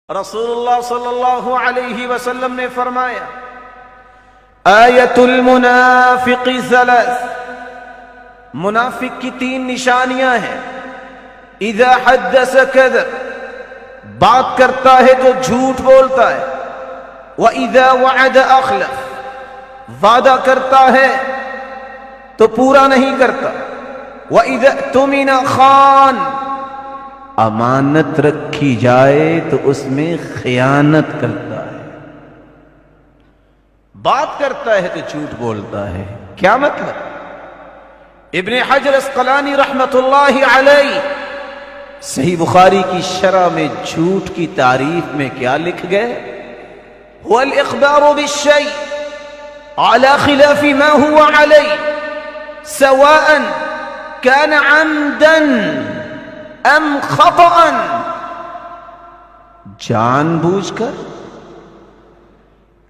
رسول اللہ صلی اللہ علیہ وسلم نے فرمایا آیت المنافق ثلاث، منافق کی تین نشانیاں ہیں۔ اذا حدث کذب، بات کرتا ہے تو جھوٹ بولتا ہے۔ واذا وعد اخلف، وعدہ کرتا ہے تو پورا نہیں کرتا۔ واذا اؤتمن خان، امانت رکھی جائے تو اس میں خیانت کرتا ہے۔ بات کرتا ہے تو جھوٹ بولتا ہے، کیا مطلب؟ ابن حجر اسقلانی رحمت اللہ علیہ صحیح بخاری کی شرح میں جھوٹ کی تعریف میں کیا لکھ گئے؟ هو الاخبار بالشيء على خلاف ما هو عليه سواء كان عمدا ام خطأ، جان بوجھ کر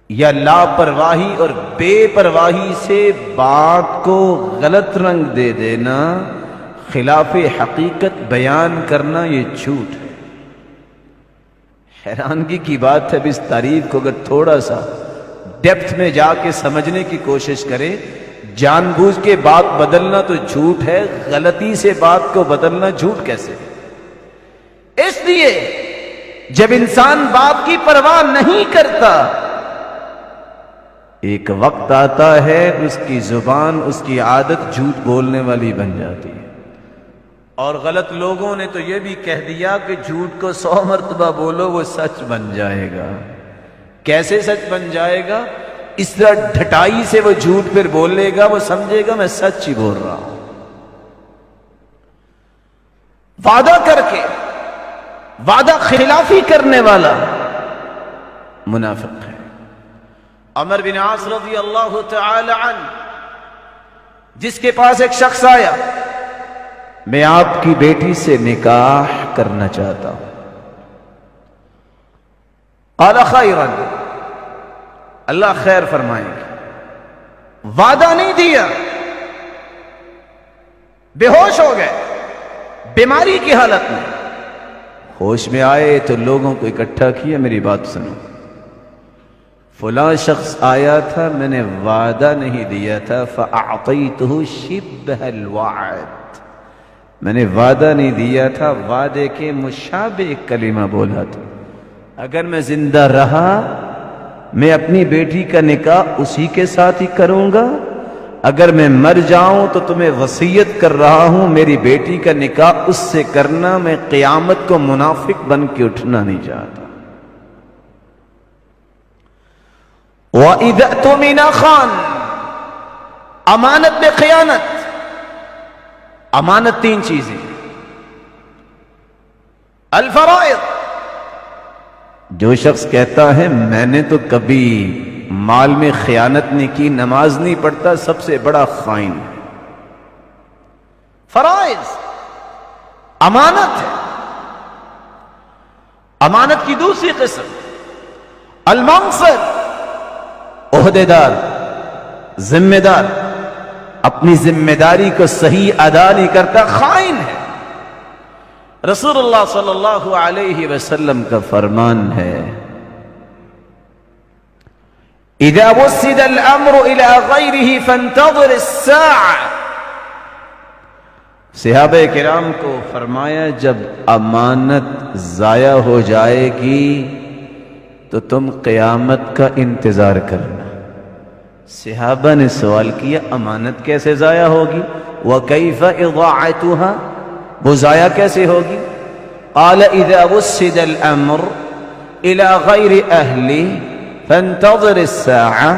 یا لاپرواہی اور بے پرواہی سے بات کو غلط رنگ دے دینا، خلاف حقیقت بیان کرنا، یہ جھوٹ ہے۔ حیرانگی کی بات ہے، اب اس تعریف کو اگر تھوڑا سا ڈیپتھ میں جا کے سمجھنے کی کوشش کرے، جان بوجھ کے بات بدلنا تو جھوٹ ہے، غلطی سے بات کو بدلنا جھوٹ کیسے؟ اس لیے جب انسان بات کی پرواہ نہیں کرتا، ایک وقت آتا ہے اس کی زبان، اس کی عادت جھوٹ بولنے والی بن جاتی ہے۔ اور غلط لوگوں نے تو یہ بھی کہہ دیا کہ جھوٹ کو 100 مرتبہ بولو وہ سچ بن جائے گا۔ کیسے سچ بن جائے گا؟ اس طرح ڈھٹائی سے وہ جھوٹ پھر بولے گا، وہ سمجھے گا میں سچ ہی بول رہا ہوں۔ وعدہ کر کے وعدہ خلافی کرنے والا منافق ہے۔ عمر بن عاص رضی اللہ تعالی عنہ جس کے پاس ایک شخص آیا، میں آپ کی بیٹی سے نکاح کرنا چاہتا ہوں۔ قال خیرا، اللہ خیر فرمائیں گے۔ وعدہ نہیں دیا، بے ہوش ہو گئے، بیماری کی حالت میں۔ ہوش میں آئے تو لوگوں کو اکٹھا کیا، میری بات سنو، فلاں شخص آیا تھا، میں نے وعدہ نہیں دیا تھا، فأعطیتہ شبہ الوعد، میں نے وعدہ نہیں دیا تھا، وعدے کے مشابہ کلمہ بولا تھا۔ اگر میں زندہ رہا میں اپنی بیٹی کا نکاح اسی کے ساتھ ہی کروں گا، اگر میں مر جاؤں تو تمہیں وصیت کر رہا ہوں میری بیٹی کا نکاح اس سے کرنا، میں قیامت کو منافق بن کے اٹھنا نہیں چاہتا۔ وَإِذَا اؤْتُمِنَ خَانَ، امانت میں خیانت۔ امانت تین چیزیں، الفرائض، جو شخص کہتا ہے میں نے تو کبھی مال میں خیانت نہیں کی، نماز نہیں پڑھتا، سب سے بڑا خائن ہے۔ فرائض امانت ہے۔ امانت کی دوسری قسم المنصب، عہدے دار، ذمہ دار، اپنی ذمہ داری کو صحیح ادا نہیں کرتا، خائن ہے۔ رسول اللہ صلی اللہ علیہ وسلم کا فرمان ہے اذا وسد الامر الى غیرہ فانتظر الساعة، صحابہ کرام کو فرمایا جب امانت ضائع ہو جائے گی تو تم قیامت کا انتظار کرنا۔ صحابہ نے سوال کیا امانت کیسے ضائع ہوگی؟ وَكَيْفَ إِضَاعَتُهَا، وہ ضائع کیسے ہوگی؟ قال اذا وسد الامر الى غیر اہلی فانتظر الساعة،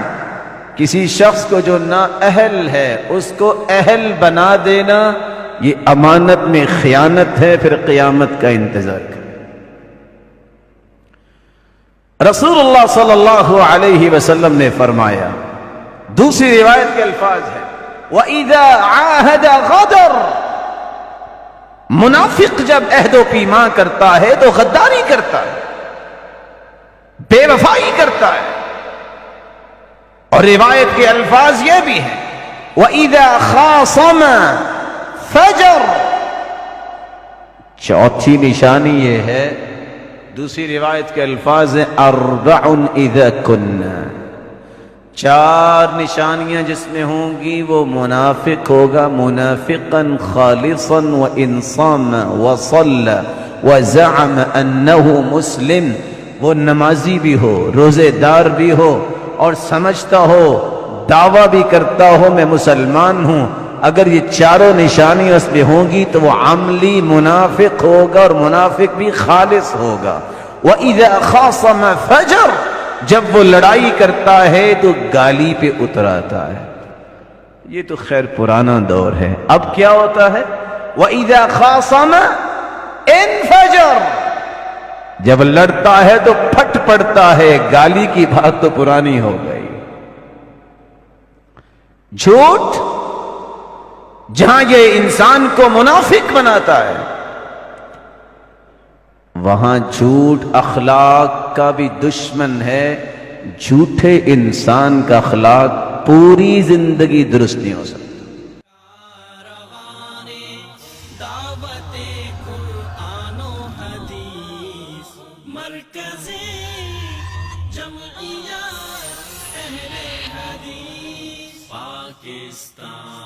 کسی شخص کو جو نا اہل ہے اس کو اہل بنا دینا، یہ امانت میں خیانت ہے، پھر قیامت کا انتظار کر۔ رسول اللہ صلی اللہ علیہ وسلم نے فرمایا، دوسری روایت کے الفاظ ہیں وَإِذَا عَاهَدَ غَدَرَ، منافق جب عہد و پیمان کرتا ہے تو غداری کرتا ہے، بے وفائی کرتا ہے۔ اور روایت کے الفاظ یہ بھی ہیں وَإِذَا خَاصَمَ فَجَرَ، چوتھی نشانی یہ ہے دوسری روایت کے الفاظ ہیں اربع اذا کننا، 4 نشانیاں جس میں ہوں گی وہ منافق ہوگا، منافقا خالصا وانصاما وصلى وزعم انه مسلم، وہ نمازی بھی ہو، روزے دار بھی ہو، اور سمجھتا ہو، دعویٰ بھی کرتا ہو میں مسلمان ہوں، اگر یہ 4 نشانیاں اس میں ہوں گی تو وہ عملی منافق ہوگا، اور منافق بھی خالص ہوگا۔ وَإِذَا خَاصَمَ فَجَرَ، جب وہ لڑائی کرتا ہے تو گالی پہ اتراتا ہے۔ یہ تو خیر پرانا دور ہے، اب کیا ہوتا ہے؟ وَإِذَا خَاصَمَ انفجر، جب لڑتا ہے تو پھٹ پڑتا ہے، گالی کی بات تو پرانی ہو گئی۔ جھوٹ جہاں یہ انسان کو منافق بناتا ہے، وہاں جھوٹ اخلاق کا بھی دشمن ہے۔ جھوٹے انسان کا اخلاق پوری زندگی درست نہیں ہو سکتا۔ دعوت قرآن و حدیث، مرکز جمعیت اہل حدیث پاکستان۔